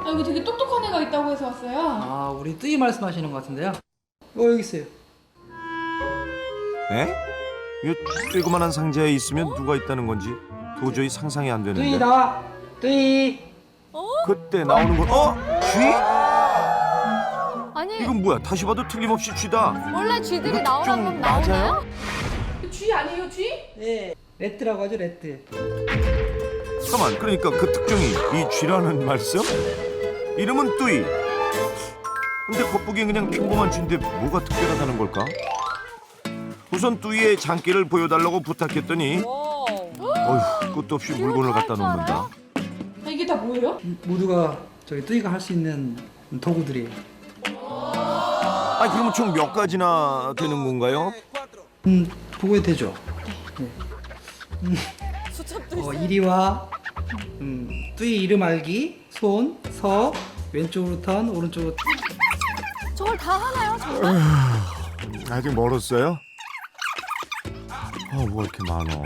아, 여기 되게 똑똑한 애가 있다고 해서 왔어요. 아, 우리 뚜이 말씀하시는 것 같은데요. 여기 있어요. 에? 이 조그만한 상자에 있으면 누가 있다는 건지 도저히 상상이 안 뚜이 되는데. 나와. 뚜이. 그때 나오는 건 쥐? 아니 이건 뭐야? 다시 봐도 틀림없이 쥐다. 원래 쥐들이 이거 나오는 좀 건 맞아요? 나오나요? 쥐 아니에요, 쥐? 네. 레트라고 하죠, 레트. 잠깐만, 그러니까 그 특종이 이 쥐라는 말씀? 이름은 뚜이. 근데 겉보기엔 그냥 평범한 쥐인데 뭐가 특별하다는 걸까? 우선 뚜이의 장기를 보여달라고 부탁했더니 어휴, 끝도 없이 물건을 갖다 놓는다. 아, 이게 다 뭐예요? 모두가 저기 뚜이가 할 수 있는 도구들이에요. 아니 그러면 총 몇 가지나 되는 건가요? 보고해도 되죠. 네. 이리와 뚜이 이름 알기, 손, 서, 왼쪽으로 턴, 오른쪽으로 저걸 다 하나요 정말? 아직 멀었어요? 뭐가 이렇게 많어?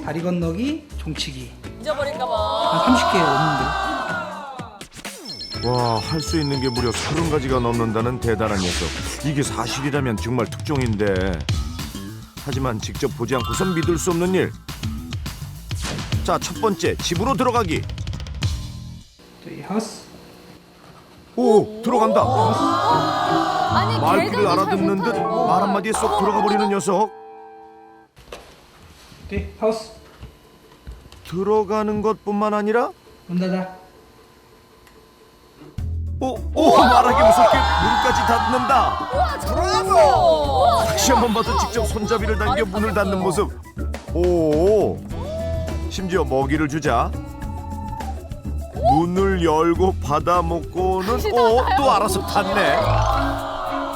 다리 건너기, 종치기. 잊어버릴까 봐. 한 30개 넘는데. 와, 할 수 있는 게 무려 30가지가 넘는다는 대단한 녀석. 이게 사실이라면 정말 특종인데. 하지만 직접 보지 않고선 믿을 수 없는 일. 자, 첫 번째, 집으로 들어가기. 뚜이 하우스. 오, 들어간다. 아니 말귀를 개들도 알아듣는 잘 듯 못하는 말 한마디에 쏙 들어가 버리는 녀석. 뚜이 하우스. 들어가는 것뿐만 아니라 문 닫아. 말하기 무섭게 문까지 닫는다. 브라보! 다시 한 번 봐도 직접 손잡이를 당겨 문을 닫는 모습. 오, 심지어 먹이를 주자 문을 열고 받아 먹고는 또 알아서 닫네.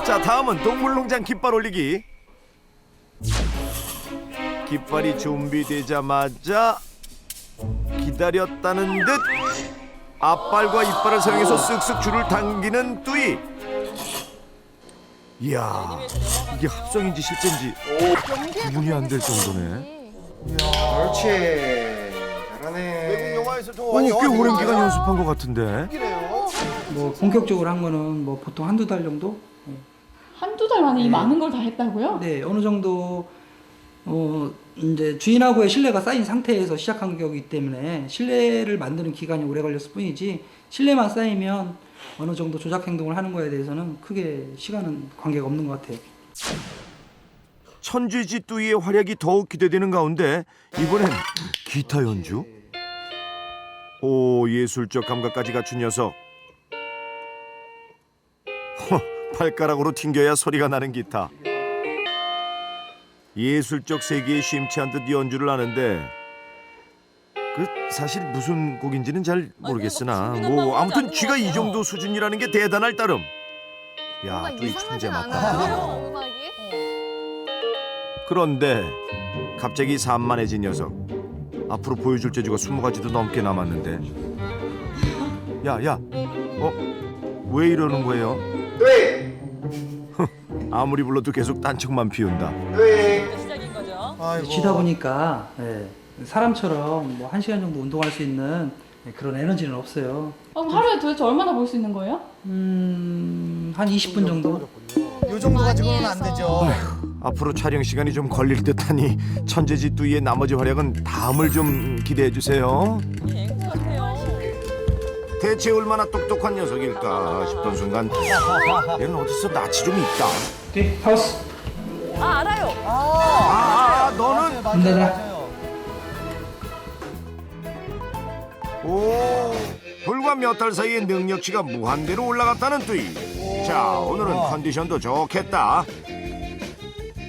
자, 다음은 동물농장 깃발 올리기. 깃발이 준비되자마자 기다렸다는 듯 앞발과 이빨을 사용해서 쓱쓱 줄을 당기는 뚜이. 이야, 이게 합성인지 실제인지 구분이 안 될 정도네. 그렇지. 잘하네. 외국 영화에서도 꽤 오랜 기간 연습한 것 같은데. 뭐 본격적으로 한 거는 뭐 보통 한두 달 정도? 한두 달 만에 이 많은 걸 다 했다고요? 네, 어느 정도 이제 주인하고의 신뢰가 쌓인 상태에서 시작한 거기 때문에 신뢰를 만드는 기간이 오래 걸렸을 뿐이지 신뢰만 쌓이면 어느 정도 조작 행동을 하는 거에 대해서는 크게 시간은 관계가 없는 것 같아요. 천재지 뚜이의 활약이 더욱 기대되는 가운데 이번엔 기타 연주? 오, 예술적 감각까지 갖춘 녀석. 발가락으로 튕겨야 소리가 나는 기타. 예술적 세계에 심취한 듯 연주를 하는데 사실 무슨 곡인지는 잘 모르겠으나 뭐 아무튼 쥐가 이 정도 수준이라는 게 대단할 따름. 야, 뭔가 뚜이 천재 이상하진 맞다. 않아요 음악이? 그런데 갑자기 산만해진 녀석. 앞으로 보여줄 재주가 20가지도 넘게 남았는데. 야, 왜 이러는 거예요? 뚜이. 아무리 불러도 계속 딴청만 피운다. 뚜이. 시작인 거죠. 아이고. 쥐다 보니까 사람처럼 뭐 1시간 정도 운동할 수 있는 그런 에너지는 없어요. 그럼 하루에 도대체 얼마나 볼 수 있는 거예요? 한 20분 정도? 요 정도 가지고는 안 되죠. 앞으로 촬영 시간이 좀 걸릴 듯하니 천재지 뚜이의 나머지 활약은 다음을 좀 기대해 주세요. 앵무 같아요. 대체 얼마나 똑똑한 녀석일까 싶던 순간 얘는 어디서 낯이 좀 있다. 뚜이 하우스. 아 알아요. 너는 문 닫아. 오, 불과 몇 달 사이에 능력치가 무한대로 올라갔다는 뚜이. 자, 오늘은 컨디션도 좋겠다.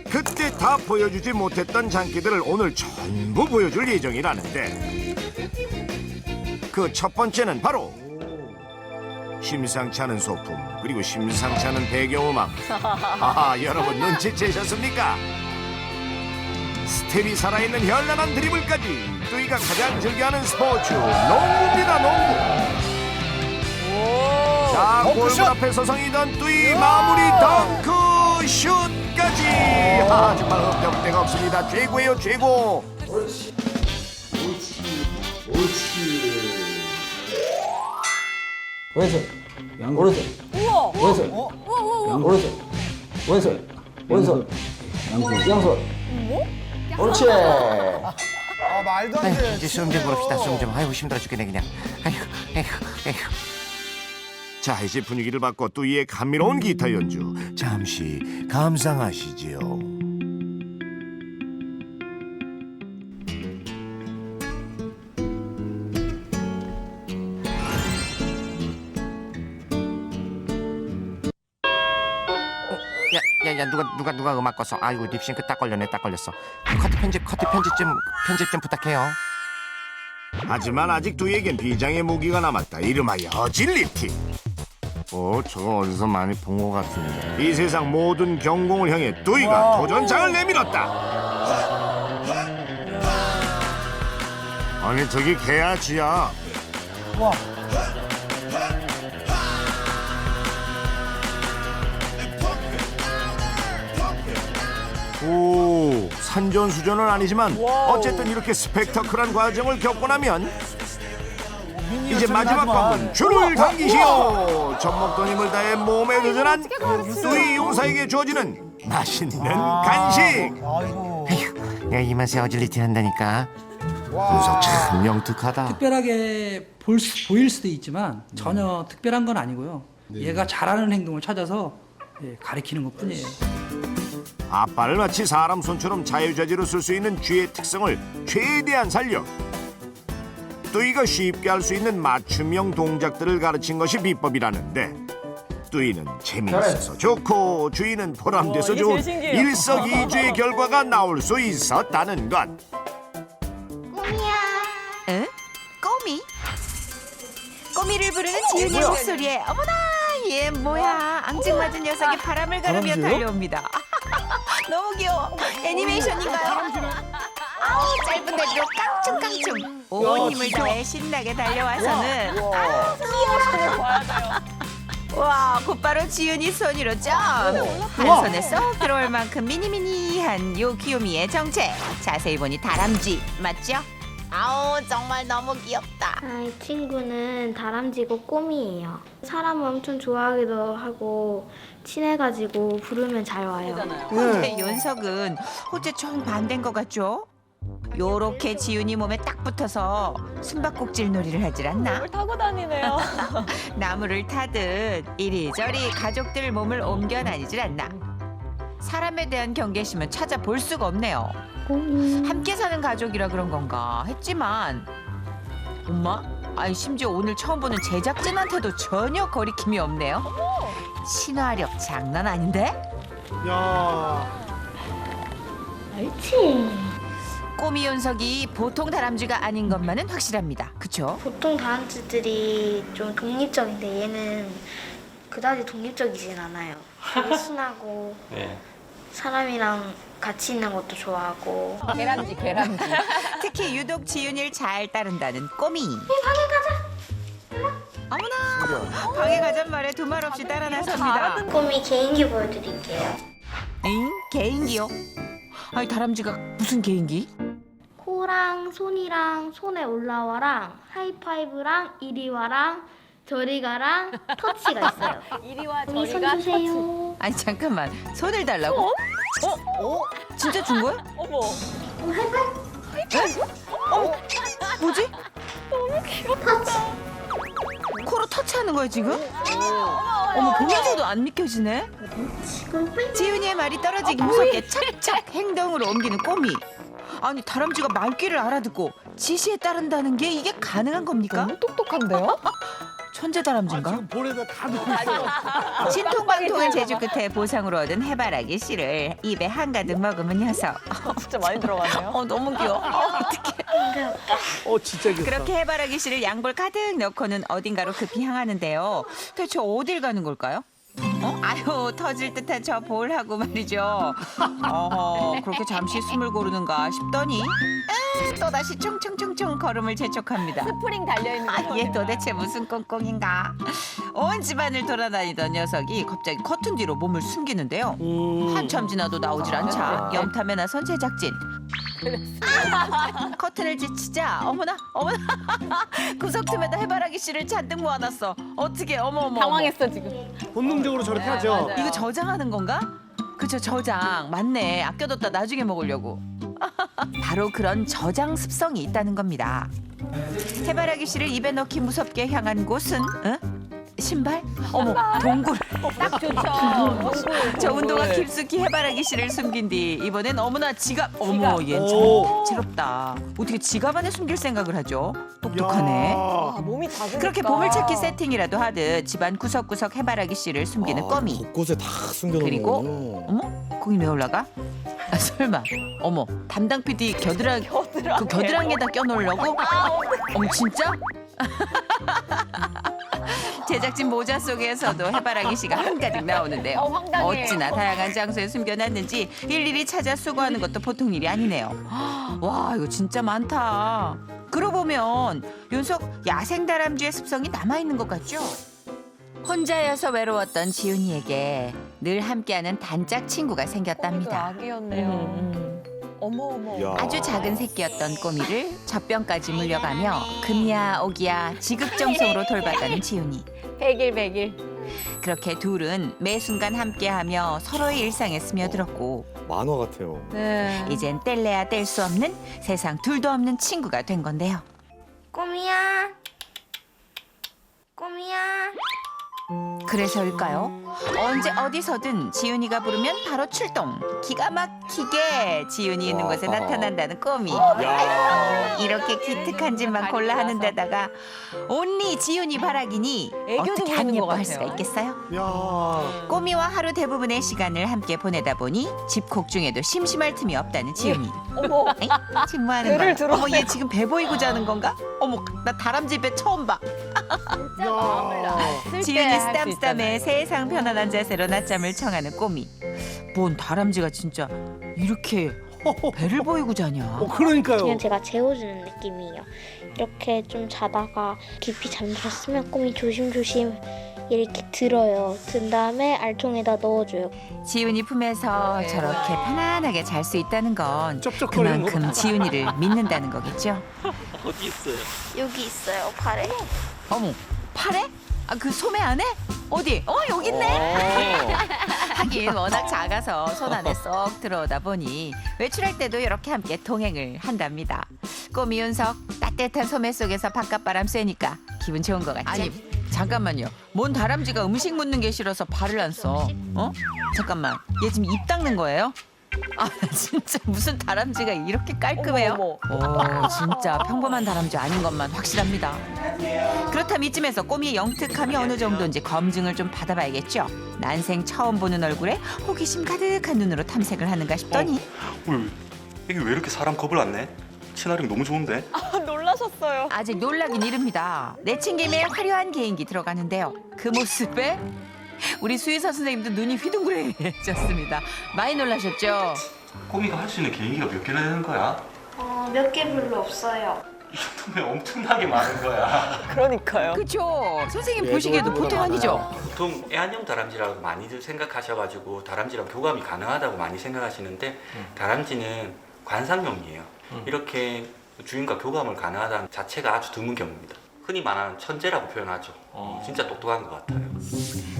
그때 다 보여주지 못했던 장기들을 오늘 전부 보여줄 예정이라는데 그 첫 번째는 바로 심상치 않은 소품 그리고 심상치 않은 배경음악. 여러분 눈치채셨습니까? 스텝이 살아있는 현란한 드리블까지 뚜이가 가장 즐겨하는 스포츠 농구입니다. 농구. 자, 골문 앞에 서성이던 뚜이 마무리 덩크 슛까지. 정말 흠잡을 없습니다. 최고예요, 최고. 왼손, 오른손, 우와. 왼손, 오른손, 왼손, 오른손, 양손. 옳지. 아 말도 안 돼. 이제 숨 좀 고릅시다. 숨 좀. 아이고 힘들어 죽겠네 그냥. 아이고. 자, 이제 분위기를 바꿔 뚜이의 감미로운 기타 연주 잠시 감상하시지요. 야, 누가 음악 껐어? 아이고 립싱크 딱 걸렸네. 딱 걸렸어. 커트 편집 좀 부탁해요. 하지만 아직 뚜이에겐 비장의 무기가 남았다. 이름하여 어질리티. 저거 어디서 많이 본 것 같은데. 이 세상 모든 경공을 향해 뚜이가 도전장을 내밀었다. 아니 저기 개아치야. 와. 오, 산전수전은 아니지만 어쨌든 이렇게 스펙터클한 과정을 겪고 나면 이제 마지막 관문 줄을 당기시오. 젖먹던 힘을 다해 몸에 도전한 뚜이 용사에게 주어지는 맛있는 간식. 아이고. 야, 이 맛에 어질리티 한다니까. 와. 녀석 참 명특하다. 특별하게 보일 수도 있지만 전혀 특별한 건 아니고요. 얘가 잘하는 행동을 찾아서 가리키는 것뿐이에요. 앞발을 마치 사람 손처럼 자유자재로 쓸 수 있는 쥐의 특성을 최대한 살려 뚜이가 쉽게 할 수 있는 맞춤형 동작들을 가르친 것이 비법이라는데, 뚜이는 재미있어서 좋고 주인은 보람돼서 이게 좋은 제일 신기해요. 일석이조의 결과가 나올 수 있었다는 것. 응? 꼬미? 꼬미를 부르는 지은이의 목소리에 어머나 얘 뭐야 앙증맞은 녀석이 바람을 가르며 달려옵니다. 너무 귀여워. 애니메이션인가요? 아우 짧은 다리로 깡충깡충 온 힘을 다해 신나게 달려와서는 와 곧바로 지은이 손 위로 점! 한 손에 쏙 들어올 만큼 미니미니한 요 귀요미의 정체. 자세히 보니 다람쥐 맞죠? 아우 정말 너무 귀엽다. 이 친구는 다람쥐고 꼬미예요. 사람을 엄청 좋아하기도 하고 친해가지고 부르면 잘 와요. 근데 윤석은 어째 정반대인 것 같죠? 요렇게 지훈이 몸에 딱 붙어서 숨바꼭질 놀이를 하질 않나? 뭘 타고 다니네요. 나무를 타듯 이리저리 가족들 몸을 옮겨 다니질 않나? 사람에 대한 경계심은 찾아볼 수가 없네요. 함께 사는 가족이라 그런 건가 했지만 엄마? 아니 심지어 오늘 처음 보는 제작진한테도 전혀 거리낌이 없네요. 친화력 장난 아닌데? 옳지. 꼬미 윤석이 보통 다람쥐가 아닌 것만은 확실합니다. 그쵸? 보통 다람쥐들이 좀 독립적인데 얘는 그다지 독립적이진 않아요. 되게 순하고 사람이랑 같이 있는 것도 좋아하고. 계란지. 특히 유독 지윤이를 잘 따른다는 꼬미. 어머나 방에 가잔 말에 두말 없이 따라 나섭니다. 꼬미 개인기 보여드릴게요. 응? 개인기요? 아니 다람쥐가 무슨 개인기? 코랑 손이랑 손에 올라와랑 하이파이브랑 이리와랑 저리가랑 터치가 있어요. 이리와 꼬미 손 저리가 주세요. 아니 잠깐만 손을 달라고? 진짜 준 거야? 어머. 뭐지? 터치. 코로 터치하는 거야 지금? 어머 보면서도 안 믿겨지네. 지훈이의 말이 떨어지기 무섭게 착착 행동으로 옮기는 꼬미. 아니 다람쥐가 말귀를 알아듣고 지시에 따른다는 게 이게 가능한 겁니까? 너무 똑똑한데요? 천재 다람쥐인가? 지금 볼에다 다 넣고 있어. 신통방통한 제주 끝에 보상으로 얻은 해바라기 씨를 입에 한가득 머금은 녀석. 진짜 많이 들어가네요. 너무 귀여워. 어떡해. 진짜 귀엽다. 그렇게 해바라기 씨를 양볼 가득 넣고는 어딘가로 급히 향하는데요. 대체 어딜 가는 걸까요? 아유 터질 듯한 저 볼하고 말이죠. 그렇게 잠시 숨을 고르는가 싶더니 또다시 총총총총 걸음을 재촉합니다. 스프링 달려있는 얘 도대체 무슨 꽁꽁인가. 온 집안을 돌아다니던 녀석이 갑자기 커튼 뒤로 몸을 숨기는데요. 한참 지나도 나오질 않자 염탐에 나선 제작진. 커튼을 제치자 어머나 구석 틈에다 해바라기 씨를 잔뜩 모아놨어. 어떻게 어머. 당황했어 지금. 본능적으로 저렇게 하죠. 이거 저장하는 건가? 그쵸, 저장. 맞네. 아껴뒀다 나중에 먹으려고. 바로 그런 저장 습성이 있다는 겁니다. 해바라기 씨를 입에 넣기 무섭게 향한 곳은 신발? 어머, 동굴. 딱 좋죠. 저 운동화 깊숙이 해바라기 씨를 숨긴 뒤 이번엔 어머나 지갑. 어머, 얘 오. 정체롭다. 어떻게 지갑 안에 숨길 생각을 하죠? 똑똑하네. 아, 몸이 작으니까. 그렇게 보물찾기 세팅이라도 하듯 집안 구석구석 해바라기 씨를 숨기는 껌이. 곳곳에 다 숨겨놓는 그리고 거군요. 어머, 거기 왜 올라가? 아, 설마. 어머, 담당 PD 그 겨드랑이에다 껴놓으려고? 어머, 진짜? 제작진 모자 속에서도 해바라기 씨가 한가득 나오는데요. 황당해. 어찌나 다양한 장소에 숨겨놨는지 일일이 찾아 수거하는 것도 보통 일이 아니네요. 와, 이거 진짜 많다. 그러고 보면 윤석 야생 다람쥐의 습성이 남아있는 것 같죠? 혼자여서 외로웠던 지훈이에게 늘 함께하는 단짝 친구가 생겼답니다. 아기였네요. 어머. 아주 작은 새끼였던 꼬미를 젖병까지 물려가며 금이야 오기야 지극정성으로 돌봤다는 지훈이. 100일. 그렇게 둘은 매 순간 함께하며 서로의 일상에 스며들었고 만화 같아요. 네. 이젠 뗄래야 뗄 수 없는 세상 둘도 없는 친구가 된 건데요. 꼬미야. 그래서일까요? 언제 어디서든 지훈이가 부르면 바로 출동. 기가 막히게 지훈이 있는 곳에 나타난다는 꼬미. 이렇게 기특한 짓만 골라 하는 데다가 온리 지훈이 바라기니 애교도 어떻게 부리는 안 것 예뻐할 같아요. 수가 있겠어요? 야. 꼬미와 하루 대부분의 시간을 함께 보내다 보니 집콕 중에도 심심할 틈이 없다는 지훈이. 어머. 에이? 지금 뭐 하는 배를 거야? 들어요. 어머, 얘 지금 배 보이고 자는 건가? 어머, 나 다람쥐 배 처음 봐. 진짜 마음을 놨을 지훈이 쓰담쓰담해 세상 편안한 자세로 낮잠을 청하는 꼬미. 뭔 다람쥐가 진짜 이렇게 배를 보이고 자냐? 그러니까요. 그냥 제가 재워주는 느낌이에요. 이렇게 좀 자다가 깊이 잠들었으면 꼬미 조심조심 이렇게 들어요. 든 다음에 알통에다 넣어줘요. 지훈이 품에서 저렇게 편안하게 잘 수 있다는 건 쩝쩝거리는 거. 그만큼 지훈이를 믿는다는 거겠죠? 여기 있어요, 팔에. 어머, 팔에? 아, 그 소매 안에? 어디? 여기 있네. 하긴 워낙 작아서 손 안에 쏙 들어오다 보니 외출할 때도 이렇게 함께 동행을 한답니다. 꼬미 윤석 따뜻한 소매 속에서 바깥바람 쐬니까 기분 좋은 것 같죠? 아니, 잠깐만요. 뭔 다람쥐가 음식 묻는 게 싫어서 발을 안 써? 잠깐만, 얘 지금 입 닦는 거예요? 아, 진짜 무슨 다람쥐가 이렇게 깔끔해요? 오, 진짜 평범한 다람쥐 아닌 것만 확실합니다. 그렇다면 이쯤에서 꼬미의 영특함이 어느 정도인지 검증을 좀 받아봐야겠죠. 난생 처음 보는 얼굴에 호기심 가득한 눈으로 탐색을 하는가 싶더니 이게 왜 이렇게 사람 겁을 안 내? 친화력 너무 좋은데? 놀라셨어요. 아직 놀라긴 이릅니다. 내친김에 화려한 개인기 들어가는데요. 그 모습에 우리 수의사 선생님도 눈이 휘둥그레졌습니다. 많이 놀라셨죠? 꼬미가 할 수 있는 개인기가 몇 개나 되는 거야? 몇 개 별로 없어요. 이 정도면 엄청나게 많은 거야. 그러니까요. 그쵸? 선생님 보시기에도 보통 아니죠? 보통 애완용 다람쥐라고 많이들 생각하셔가지고 다람쥐랑 교감이 가능하다고 많이 생각하시는데 다람쥐는 관상용이에요. 이렇게 주인과 교감을 가능하다는 자체가 아주 드문 경우입니다. 흔히 말하는 천재라고 표현하죠. 진짜 똑똑한 것 같아요.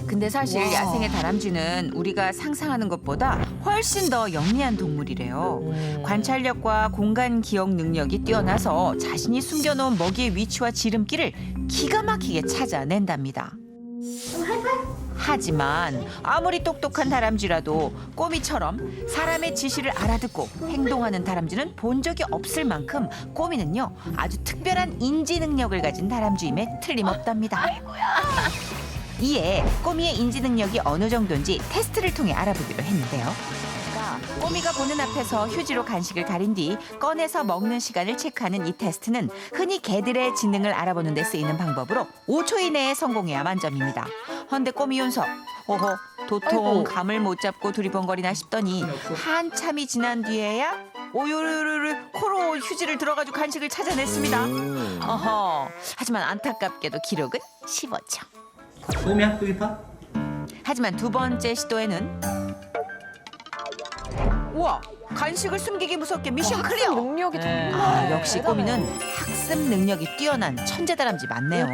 근데 사실 야생의 다람쥐는 우리가 상상하는 것보다 훨씬 더 영리한 동물이래요. 관찰력과 공간 기억 능력이 뛰어나서 자신이 숨겨놓은 먹이의 위치와 지름길을 기가 막히게 찾아낸답니다. 하지만 아무리 똑똑한 다람쥐라도 꼬미처럼 사람의 지시를 알아듣고 행동하는 다람쥐는 본 적이 없을 만큼 꼬미는요 아주 특별한 인지 능력을 가진 다람쥐임에 틀림없답니다. 이에 꼬미의 인지 능력이 어느 정도인지 테스트를 통해 알아보기로 했는데요. 꼬미가 보는 앞에서 휴지로 간식을 가린 뒤 꺼내서 먹는 시간을 체크하는 이 테스트는 흔히 개들의 지능을 알아보는 데 쓰이는 방법으로 5초 이내에 성공해야 만점입니다. 헌데 꼬미 윤석, 도통 감을 못 잡고 두리번거리나 싶더니 한참이 지난 뒤에야 오요르르 코로 휴지를 들어가지고 간식을 찾아냈습니다. 하지만 안타깝게도 기록은 15초. 꼬미야, 여기 봐. 하지만 두 번째 시도에는 우와, 간식을 숨기기 무섭게 미션 클리어. 능력이 정말. 아, 역시 꼬미는 학습 능력이 뛰어난 천재다람쥐 맞네요.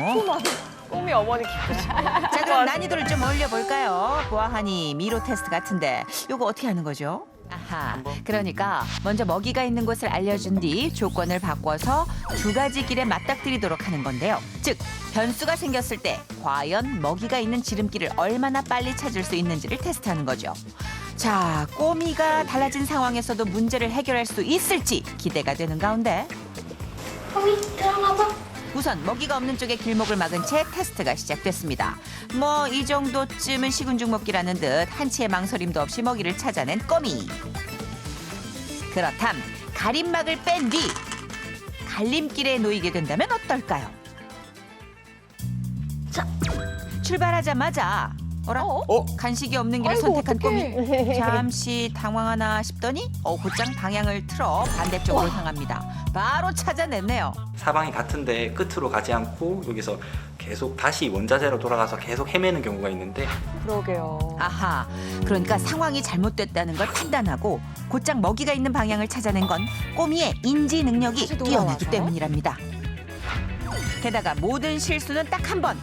꿈이 어머니 기쁘시. 자, 그럼 난이도를 좀 올려볼까요? 보아하니 미로 테스트 같은데 요거 어떻게 하는 거죠? 아하, 그러니까 먼저 먹이가 있는 곳을 알려준 뒤 조건을 바꿔서 2가지 길에 맞닥뜨리도록 하는 건데요. 즉, 변수가 생겼을 때 과연 먹이가 있는 지름길을 얼마나 빨리 찾을 수 있는지를 테스트하는 거죠. 자, 꼬미가 달라진 상황에서도 문제를 해결할 수 있을지 기대가 되는 가운데 꼬미 들어가봐. 우선 먹이가 없는 쪽에 길목을 막은 채 테스트가 시작됐습니다. 뭐 이 정도쯤은 식은 죽 먹기라는 듯 한치의 망설임도 없이 먹이를 찾아낸 꼬미. 그렇담 가림막을 뺀 뒤 갈림길에 놓이게 된다면 어떨까요? 자. 출발하자마자 어라? 간식이 없는 길을 아이고, 선택한 어떡해. 꼬미. 잠시 당황하나 싶더니 곧장 방향을 틀어 반대쪽으로 향합니다. 바로 찾아냈네요. 사방이 같은데 끝으로 가지 않고 여기서 계속 다시 원자재로 돌아가서 계속 헤매는 경우가 있는데 그러게요. 아하, 그러니까 상황이 잘못됐다는 걸 판단하고 곧장 먹이가 있는 방향을 찾아낸 건 꼬미의 인지 능력이 다시 뛰어나기 돌아와서? 때문이랍니다. 게다가 모든 실수는 딱 한 번.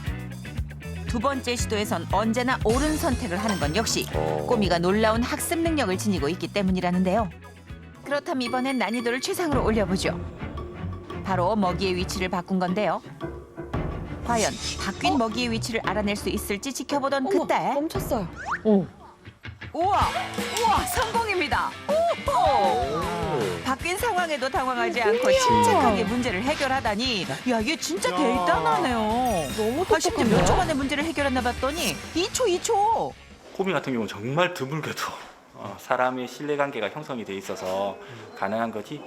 2번째 시도에선 언제나 옳은 선택을 하는 건 역시 꼬미가 놀라운 학습 능력을 지니고 있기 때문이라는데요. 그렇다면 이번엔 난이도를 최상으로 올려보죠. 바로 먹이의 위치를 바꾼 건데요. 과연 바뀐 먹이의 위치를 알아낼 수 있을지 지켜보던 그때 멈췄어요. 우와 성공입니다. 오호! 바뀐 상황에도 당황하지 않고 침착하게 문제를 해결하다니 야 이게 진짜 대단하네요. 너무 아, 심지어 똑똑한데요? 몇 초 만에 문제를 해결했나 봤더니 2초. 꼬미 같은 경우는 정말 드물게도 사람의 신뢰관계가 형성이 돼 있어서 가능한 거지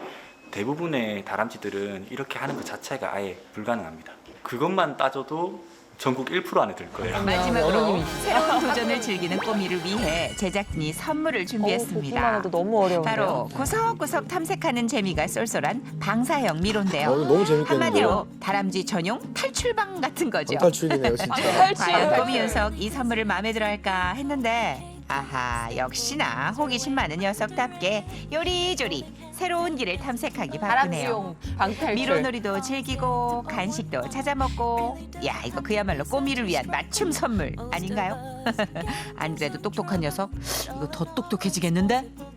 대부분의 다람쥐들은 이렇게 하는 것 자체가 아예 불가능합니다. 그것만 따져도 전국 1% 안에 들 거예요. 마지막으로 새로운 도전을 즐기는 꼬미를 위해 제작진이 선물을 보기만 준비했습니다. 해도 너무 어려운데요. 바로 구석구석 탐색하는 재미가 쏠쏠한 방사형 미로인데요. 너무 재밌겠는데요. 한마디로 다람쥐 전용 탈출방 같은 거죠. 탈출이네요 진짜. 과연 꼬미 녀석 이 선물을 마음에 들어할까 했는데 아하 역시나 호기심 많은 녀석답게 요리조리 새로운 길을 탐색하기 바쁘네요. 다람쥐용 방탈출. 미로놀이도 즐기고 간식도 찾아 먹고 야 이거 그야말로 꼬미를 위한 맞춤 선물 아닌가요? 안 그래도 똑똑한 녀석 이거 더 똑똑해지겠는데?